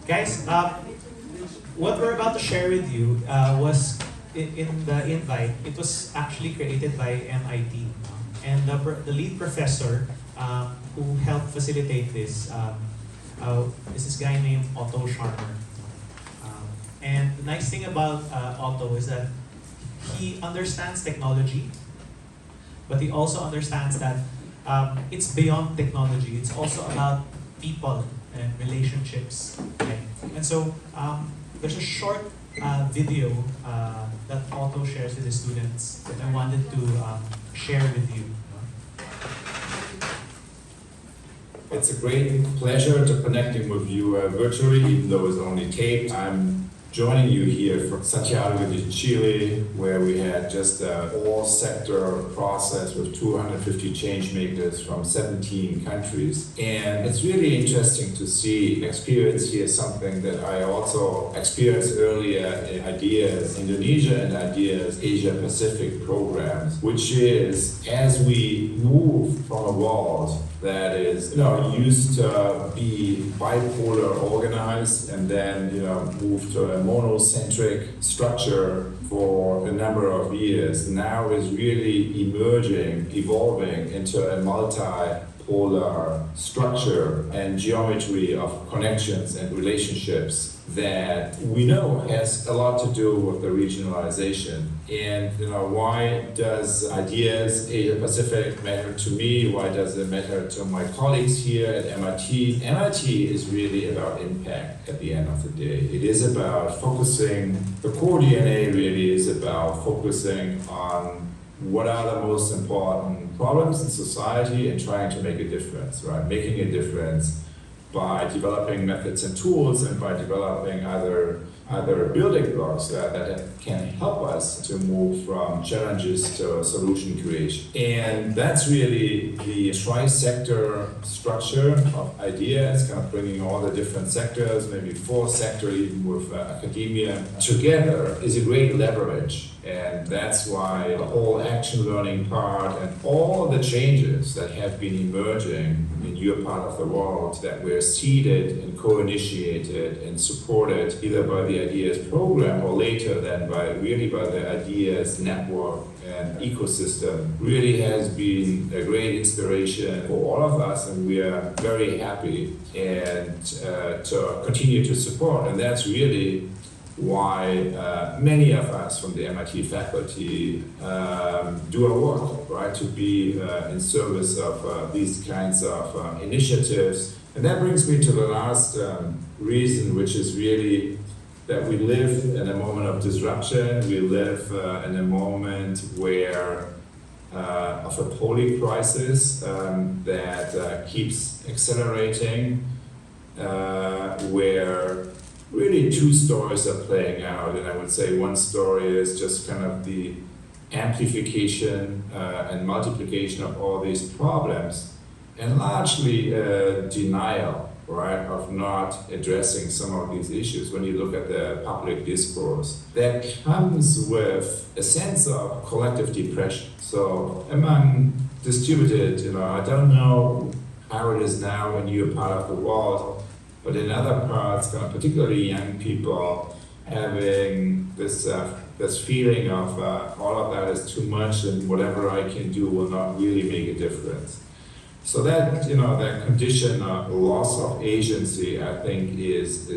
Guys, what we're about to share with you was in the invite. It was actually created by MIT, and the lead professor who helped facilitate this is this guy named Otto Scharmer. And the nice thing about Otto is that he understands technology, but he also understands that it's beyond technology. It's also about people and relationships. Right? And so there's a short video that Otto shares with his students that I wanted to share with you. It's a great pleasure to connecting with you virtually, even though it's only taped. I'm joining you here from Santiago de Chile, where we had just a all-sector process with 250 change makers from 17 countries. And it's really interesting to see, experience here something that I also experienced earlier in IDEA's Indonesia and IDEA's Asia Pacific programs, which is as we move from a world that is, used to be bipolar organized and then, move to a monocentric structure for a number of years. Now is really emerging, evolving into a multipolar structure and geometry of connections and relationships that we know has a lot to do with the regionalization. And why does IDEA's Asia Pacific matter to me? Why does it matter to my colleagues here at MIT? MIT is really about impact at the end of the day. It is about focusing, the core DNA really is about focusing on what are the most important problems in society and trying to make a difference, right? Making a difference by developing methods and tools and by developing other building blocks that can help us to move from challenges to solution creation. And that's really the tri-sector structure of IDEA. It's kind of bringing all the different sectors, maybe four sector even with academia together is a great leverage. And that's why the whole action learning part and all the changes that have been emerging in your part of the world that were seeded and co-initiated and supported either by the IDEA's program or later then by the IDEA's network and ecosystem really has been a great inspiration for all of us, and we are very happy and to continue to support. And that's really why many of us from the MIT faculty do our work, right, to be in service of these kinds of initiatives. And that brings me to the last reason, which is really that we live in a moment of disruption. We live in a moment where of a poly crisis that keeps accelerating, where really two stories are playing out, and I would say one story is just kind of the amplification and multiplication of all these problems, and largely denial, right, of not addressing some of these issues when you look at the public discourse. That comes with a sense of collective depression. So among distributed, I don't know how it is now in your part of the world, but in other parts, particularly young people, having this feeling of all of that is too much and whatever I can do will not really make a difference. So that that condition of loss of agency, I think, is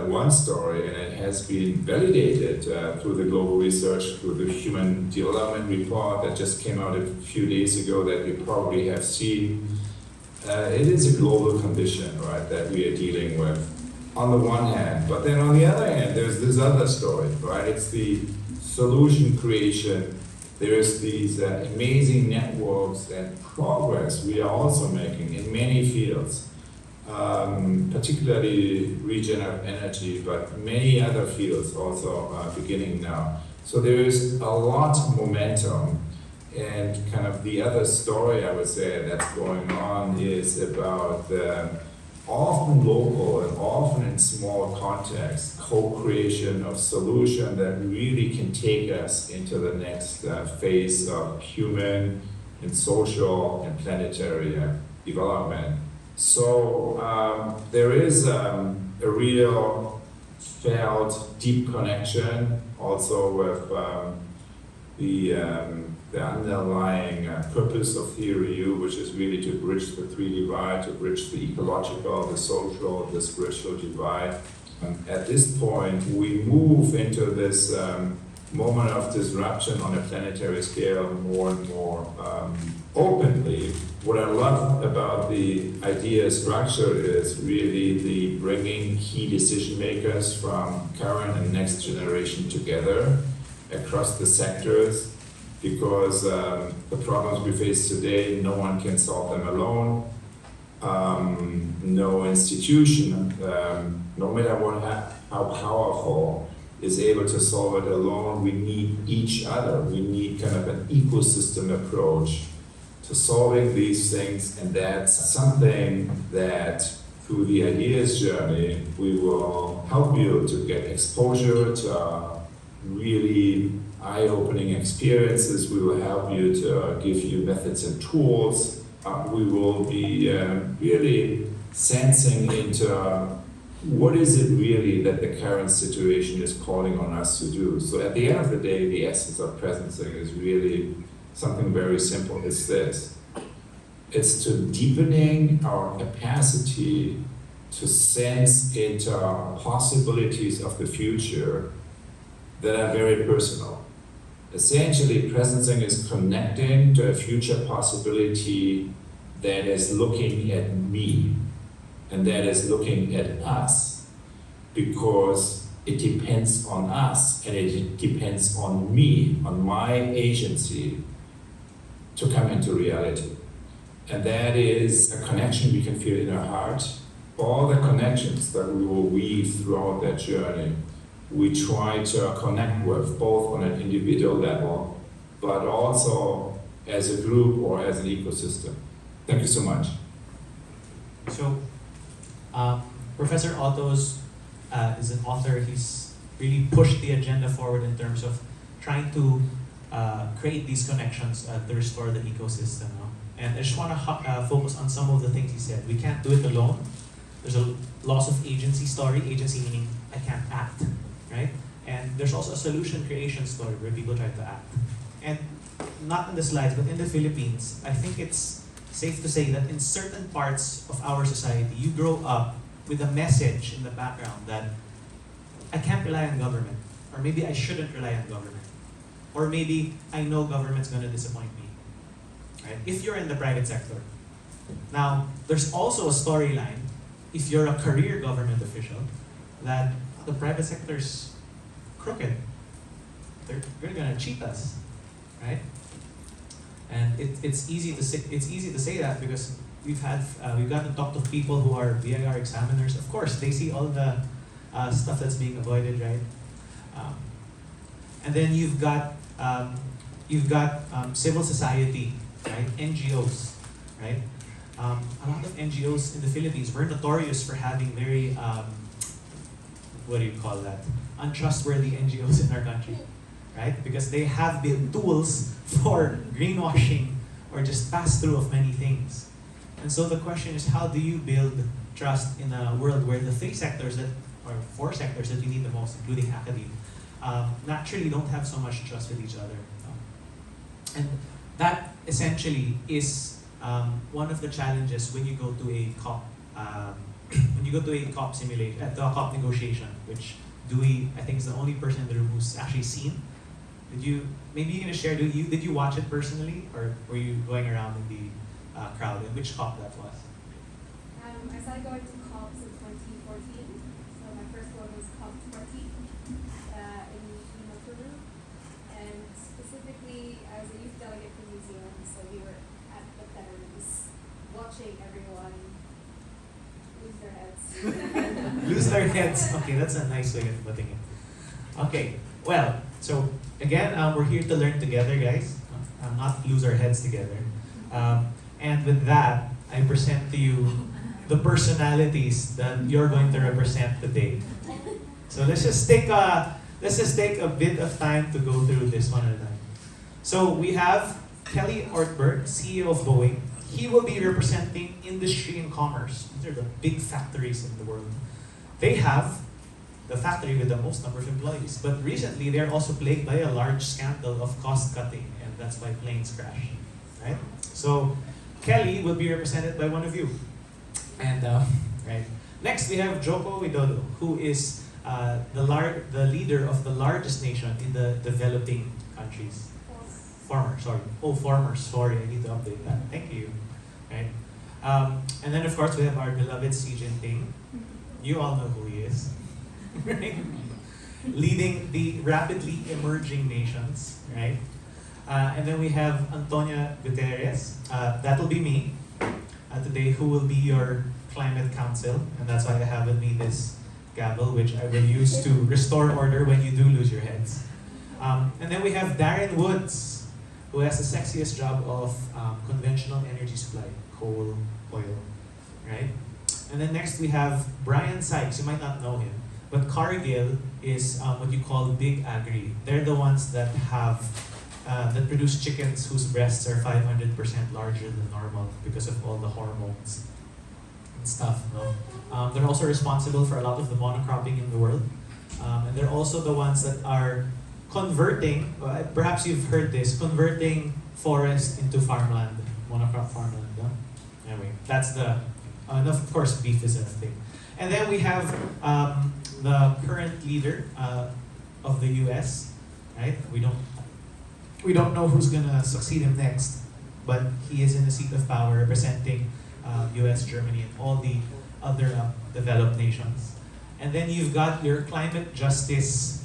one story, and it has been validated through the global research, through the Human Development Report that just came out a few days ago that you probably have seen. It is a global condition, right, that we are dealing with on the one hand, but then on the other hand, there's this other story, right? It's the solution creation. There's these amazing networks and progress we are also making in many fields, particularly regenerative energy, but many other fields also beginning now. So there is a lot of momentum. And kind of the other story I would say that's going on is about the often local and often in small context co-creation of solution that really can take us into the next phase of human and social and planetary development. So there is a a real felt deep connection also with the underlying purpose of Theory U, which is really to bridge the three divide, to bridge the ecological, the social, the spiritual divide. At this point, we move into this moment of disruption on a planetary scale more and more openly. What I love about the idea structure is really the bringing key decision makers from current and next generation together across the sectors, because the problems we face today, no one can solve them alone. No institution, no matter how powerful, is able to solve it alone. We need each other. We need kind of an ecosystem approach to solving these things, and that's something that through the ideas journey we will help you to get exposure to really eye-opening experiences. We will help you to give you methods and tools. We will be really sensing into what is it really that the current situation is calling on us to do. So at the end of the day, the essence of presencing is really something very simple. It's this. It's to deepening our capacity to sense into possibilities of the future that are very personal. Essentially, presencing is connecting to a future possibility that is looking at me and that is looking at us, because it depends on us and it depends on me, on my agency to come into reality. And that is a connection we can feel in our heart. All the connections that we will weave throughout that journey, we try to connect with, both on an individual level, but also as a group or as an ecosystem. Thank you so much. So, Professor Otto's is an author. He's really pushed the agenda forward in terms of trying to create these connections to restore the ecosystem. No? And I just want to focus on some of the things he said. We can't do it alone. There's a loss of agency story. Agency meaning I can't act, right? And there's also a solution creation story where people try to act. And not in the slides, but in the Philippines, I think it's safe to say that in certain parts of our society, you grow up with a message in the background that I can't rely on government, or maybe I shouldn't rely on government, or maybe I know government's going to disappoint me, right? If you're in the private sector. Now, there's also a storyline, if you're a career government official, that the private sector's crooked. They're going to cheat us, right? And it's easy to say that because we've gotten to talk to people who are VIR examiners. Of course, they see all the stuff that's being avoided, right? And then you've got civil society, right? NGOs, right? A lot of NGOs in the Philippines, we're notorious for having very what do you call that? Untrustworthy NGOs in our country. Right? Because they have been tools for greenwashing or just pass-through of many things. And so the question is, how do you build trust in a world where the three sectors or four sectors that you need the most, including academia, naturally don't have so much trust with each other. And that essentially is one of the challenges when you go to a COP, simulation, the COP negotiation, which Dewey, I think, is the only person in the room who's actually seen. Maybe you're gonna share, did you watch it personally, or were you going around in the crowd, and which COP that was? I started going to COPs in 2014, so my first one was COP 20 in Lima, Peru, and specifically I was a youth delegate from New Zealand, so we were at the plenary watching everyone lose their heads. Lose their heads. Okay, that's a nice way of putting it. Okay, well, so again, we're here to learn together, guys. Not lose our heads together. And with that, I present to you the personalities that you're going to represent today. So let's just take a bit of time to go through this one at a time. So we have Kelly Ortberg, CEO of Boeing. He will be representing industry and commerce. These are the big factories in the world. They have the factory with the most number of employees. But recently, they're also plagued by a large scandal of cost cutting, and that's why planes crash. Right? So Kelly will be represented by one of you. And right. Next, we have Joko Widodo, who is the leader of the largest nation in the developing countries. Former, sorry. Oh, former, sorry. I need to update that. Thank you. Right. And then, of course, we have our beloved Xi Jinping. You all know who he is. Right? Leading the rapidly emerging nations, right? And then we have Antonia Guterres. That will be me today, who will be your climate council, and that's why I have with me this gavel, which I will use to restore order when you do lose your heads. And then we have Darren Woods, who has the sexiest job of conventional energy supply, coal, oil, right? And then next we have Brian Sykes. You might not know him, but Cargill is what you call big agri. They're the ones that have that produce chickens whose breasts are 500% larger than normal because of all the hormones and stuff. No? They're also responsible for a lot of the monocropping in the world, and they're also the ones that are converting. Perhaps you've heard this: converting forest into farmland, monocrop farmland. No? Anyway, that's the. And of course, beef is a thing. And then we have the current leader of the U.S. Right? We don't know who's gonna succeed him next, but he is in the seat of power, representing U.S., Germany, and all the other developed nations. And then you've got your climate justice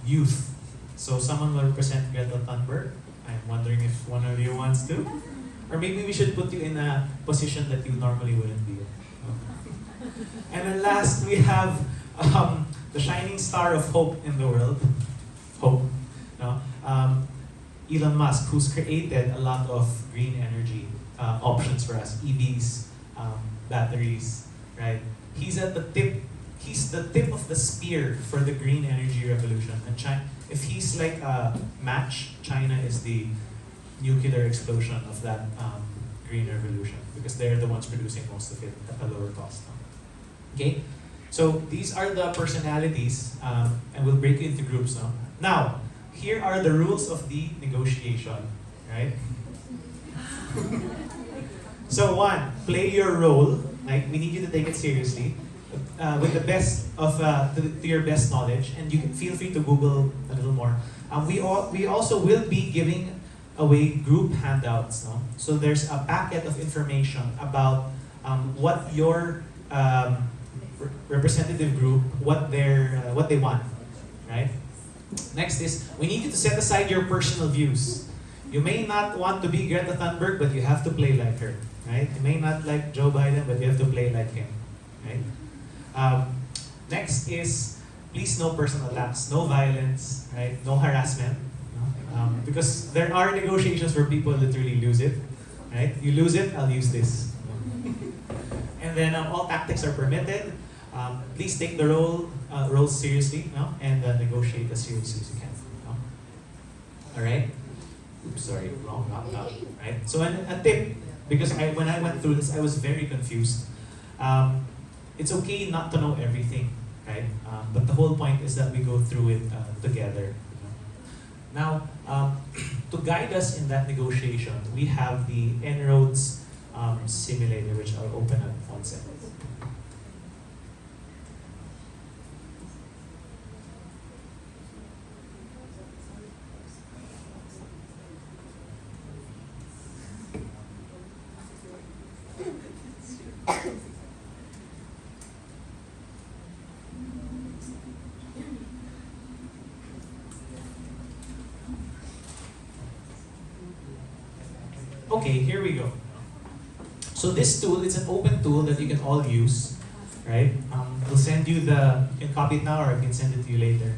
youth. So someone will represent Greta Thunberg. I'm wondering if one of you wants to. Or maybe we should put you in a position that you normally wouldn't be in. And then last, we have the shining star of hope in the world. Hope. No? Elon Musk, who's created a lot of green energy options for us. EVs, batteries, right? He's the tip of the spear for the green energy revolution. And if he's like a match, China is the nuclear explosion of that green revolution, because they're the ones producing most of it at a lower cost. Okay, so these are the personalities, and we'll break it into groups now. Now, here are the rules of the negotiation, right? So one, play your role. Like, we need you to take it seriously, with the best of to your best knowledge, and you can feel free to Google a little more. We also will be giving away group handouts. No? So there's a packet of information about what your representative group, what they want, right? Next is, we need you to set aside your personal views. You may not want to be Greta Thunberg, but you have to play like her, right? You may not like Joe Biden, but you have to play like him, right? Next is, please no personal attacks, no violence, right? No harassment. Because there are negotiations where people literally lose it, right? You lose it, I'll use this. And then all tactics are permitted. Please take the roles seriously, no? And negotiate as seriously as you can. No? All right. Oops, sorry, wrong, not that. Right. So a tip, because when I went through this, I was very confused. It's okay not to know everything, right? But the whole point is that we go through it together. Now, to guide us in that negotiation, we have the En-ROADS simulator, which I'll open up 1 second. Okay, here we go. So this tool, it's an open tool that you can all use, right? We'll send you you can copy it now, or I can send it to you later.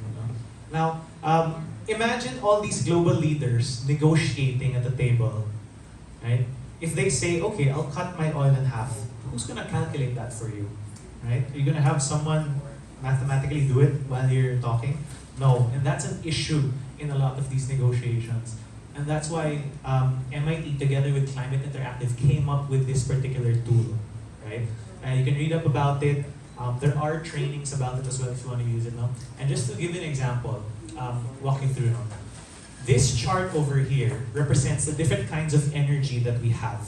Now, imagine all these global leaders negotiating at the table, right? If they say, okay, I'll cut my oil in half, who's gonna calculate that for you, right? Are you gonna have someone mathematically do it while you're talking? No, and that's an issue in a lot of these negotiations. And that's why MIT, together with Climate Interactive, came up with this particular tool, right? You can read up about it. There are trainings about it as well if you want to use it now. And just to give you an example, walk you through now. This chart over here represents the different kinds of energy that we have,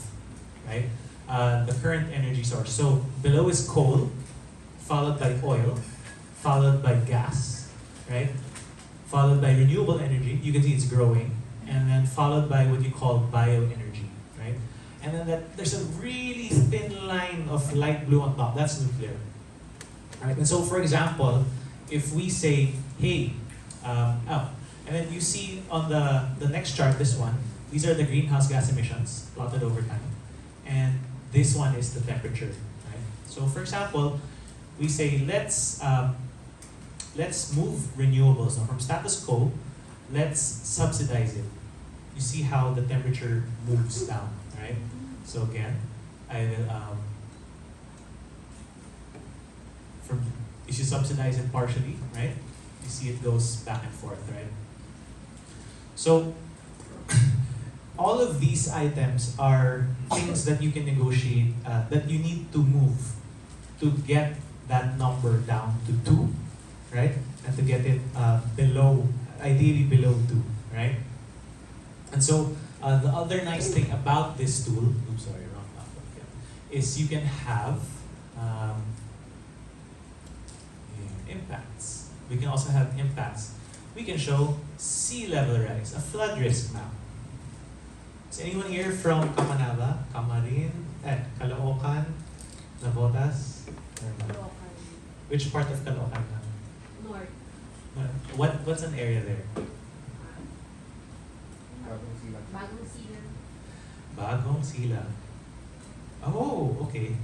right? The current energy source. So below is coal, followed by oil, followed by gas, right? Followed by renewable energy. You can see it's growing, and then followed by what you call bioenergy, right? And then there's a really thin line of light blue on top. That's nuclear. Right? And so, for example, if we say, hey, and then you see on the next chart, this one, these are the greenhouse gas emissions plotted over time. And this one is the temperature. Right? So, for example, we say, let's move renewables now from status quo, let's subsidize it. You see how the temperature moves down, right? So again, I will, if you subsidize it partially, right? You see it goes back and forth, right? So all of these items are things that you can negotiate, that you need to move to get that number down to 2, right? And to get it below, ideally below 2, right? And so the other nice thing about this tool, oops, sorry, wrong laptop, is you can have impacts. We can also have impacts. We can show sea level rise, a flood risk map. Is anyone here from Kamanava, Camarin, Caloocan, Navotas? Which part of Caloocan? North. What's an area there? Bagong Sila. Bagong Sila. Oh, okay.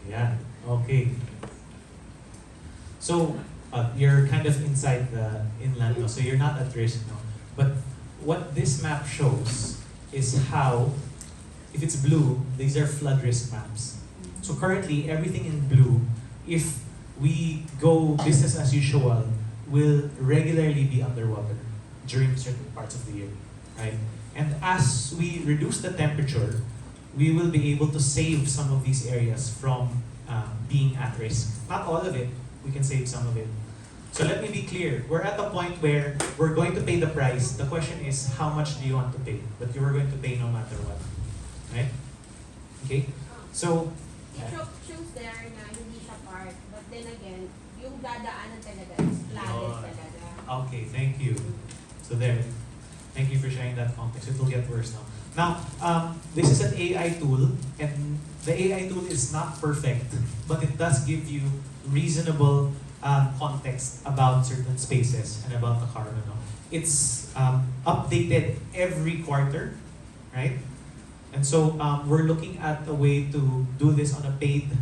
Yeah, okay. So, you're kind of inside the inland, no? So you're not at risk, no? But what this map shows is how, if it's blue, these are flood risk maps. So currently, everything in blue, if we go business as usual, will regularly be underwater during certain parts of the year, right? And as we reduce the temperature, we will be able to save some of these areas from being at risk. Not all of it, we can save some of it. So let me be clear, we're at the point where we're going to pay the price. The question is, how much do you want to pay? But you are going to pay no matter what, right? Okay, so It shows there na hindi siya part, but then again, yung dadaanan talaga is flawless talaga. okay, thank you. So there, thank you for sharing that context. It will get worse now. Now, this is an AI tool, and the AI tool is not perfect, but it does give you reasonable context about certain spaces and about the carbon. No? It's updated every quarter, right? And so we're looking at a way to do this on a paid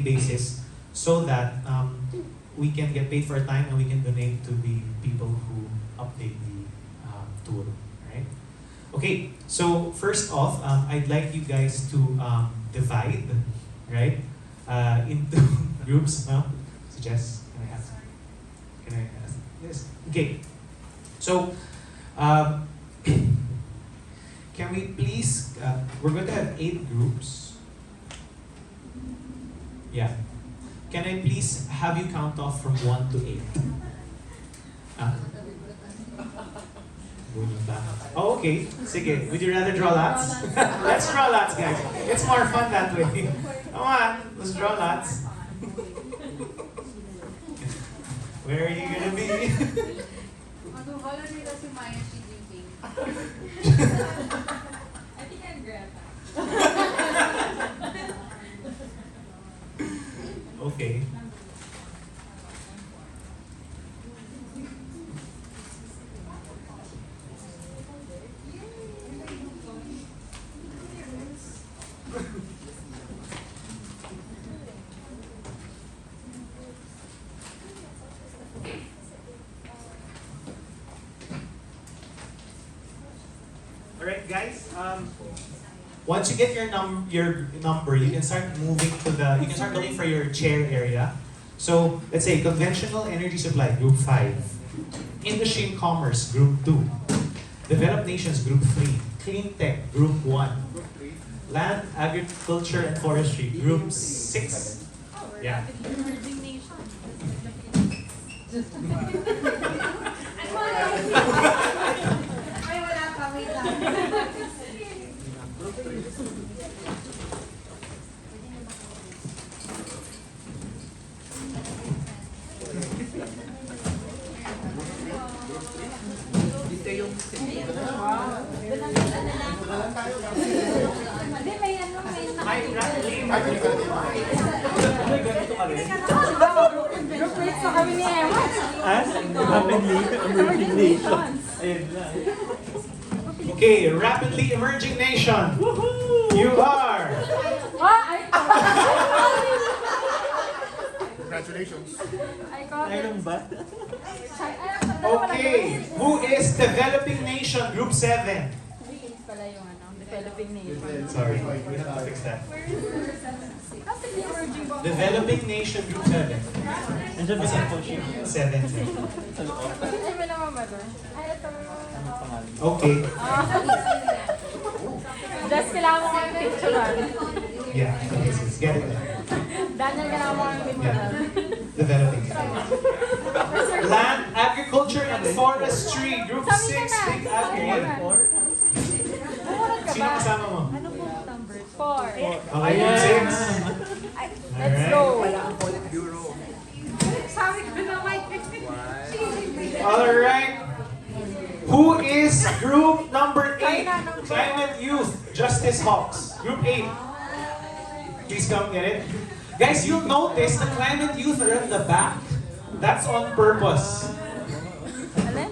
basis, so that we can get paid for our time and we can donate to the people who update the tool, right? Okay, so first off, I'd like you guys to divide, right, into groups. No? So Jess, can I ask? Can I ask? Yes. Okay. So, can we please? We're going to have 8 groups. Yeah. Can I please have you count off from 1 to 8? Oh, okay. Sige. Would you rather draw lots? Let's draw lots, guys. It's more fun that way. Come on, let's draw lots. Where are you gonna be? Maghuholo nila si Maya si Jinping. I think I'm Greta. Okay. Alright, guys. Once you get your number, you can start moving to you can start looking for your chair area. So let's say conventional energy supply, group 5. Industry and commerce, group 2. Developed nations, group 3. Clean tech, group 1. Land, Agriculture, and Forestry, Group 6. Yeah. Emerging nation. Ay, wala pa, wait lang. Hindi, may ano, may Group rates na kami ni Emma. Rapidly emerging nation. Ayun na. Okay, rapidly emerging nation. You are. Congratulations. I got it. Ayun ba? Okay, who is developing nation? Group 7. Philippines pala yung ano, developing nation. Sorry, we have to fix that. Kasi yung emerging ba? Developing nation, Group 7. Andiyan ba sa coach yun? 7. Sa loob? Ay, may naman ba doon? Ay, ito. Anong pangalan? Okay, Just kailangan mo kami picturean. yeah, okay, so let's get it. Daniel, kailangan mo kami picturean. Developing. Land, Agriculture, and Forestry, Group 6, Big Agri. Bumunod ka Sino ba? kasama mo? Ano po number? 4. Okay, Group 6. Let's go. Sabi ko naman. Alright. Who is group number 8? Climate Youth, Justice Hawks. Group 8. Please come get it. Guys, you'll notice the Climate Youth are at the back. That's on purpose. Alin?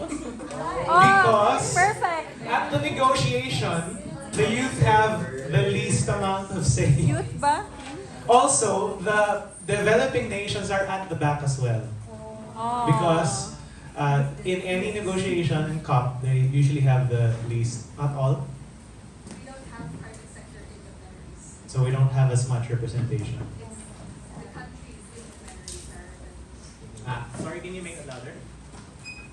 Because Perfect. at the negotiation, the youth have the least amount of say. Youth ba? Also, the developing nations are at the back as well. Oh. Because in any negotiation in COP, they usually have the least, not all, We don't have private sector in the plenary. so we don't have as much representation. It's the countries in the plenaries are Sorry, can you make it louder?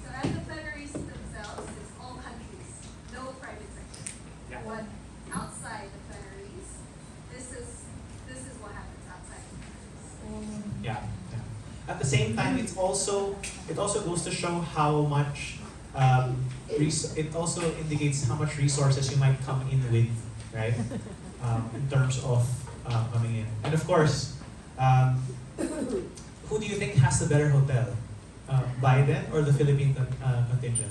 so at the plenaries themselves, it's all countries, no private sector. Yeah. What outside the plenaries, this is what happens outside the plenaries. Yeah. At the same time, it also goes to show how much it also indicates how much resources you might come in with, right? In terms of coming in, and of course, who do you think has the better hotel, Biden or the Philippine contingent?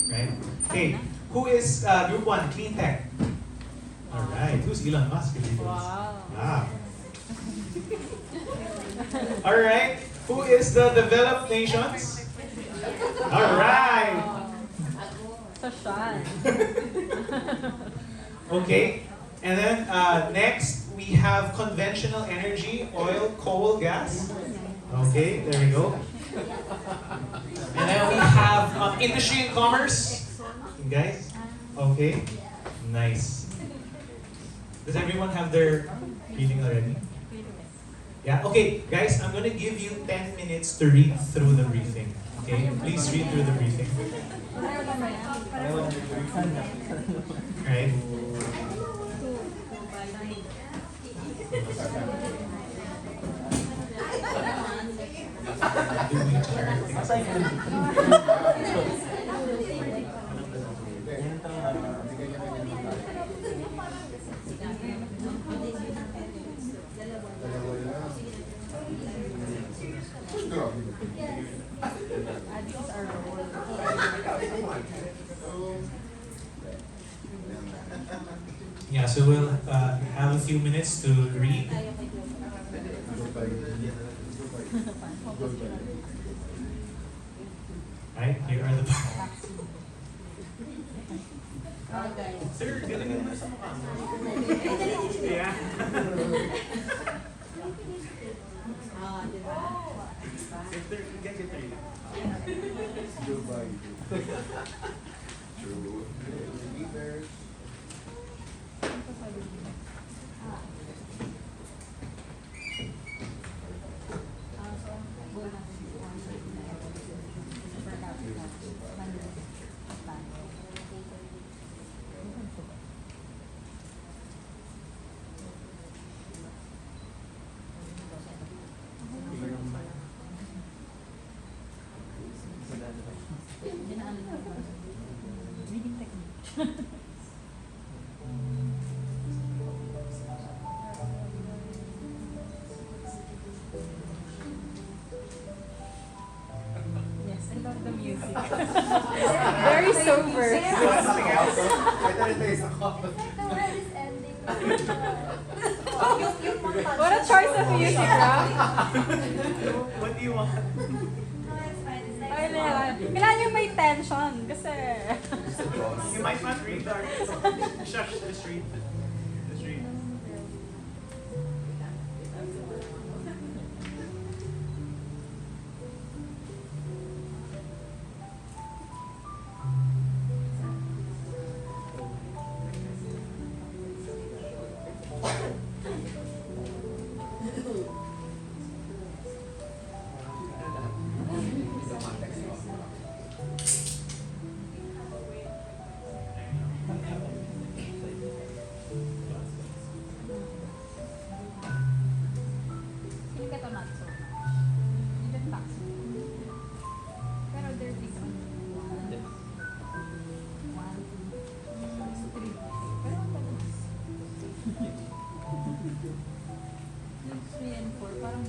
Right. Okay. Who is Group 1? Clean Tech. All right. Who's Elon Musk? Wow. Ah. All right. Who is the developed nations? All right. Social. Okay. And then next we have conventional energy, oil, coal, gas. Okay, there we go. And then we have industry and commerce. Guys? Okay. Nice. Does everyone have their reading already? Yeah, okay, guys, I'm gonna give you 10 minutes to read through the briefing. Okay, please read through the briefing. Right? Yeah, so we'll have a few minutes to read. Right, here are the Sir, galing mo sa mukha mo. Yeah. Yes, I love the music. Very sober. It's like the world is ending. What a choice of music, Rob. What do you want? No, it's fine. It's like Ay, kailangan yung may tension kasi. You might not read the article. Shush, just read. Just read. Feeling ko ito not so much. Even taxi. Pero there is on one, two, three. Pero ang tagal. Yung 3 and 4, parang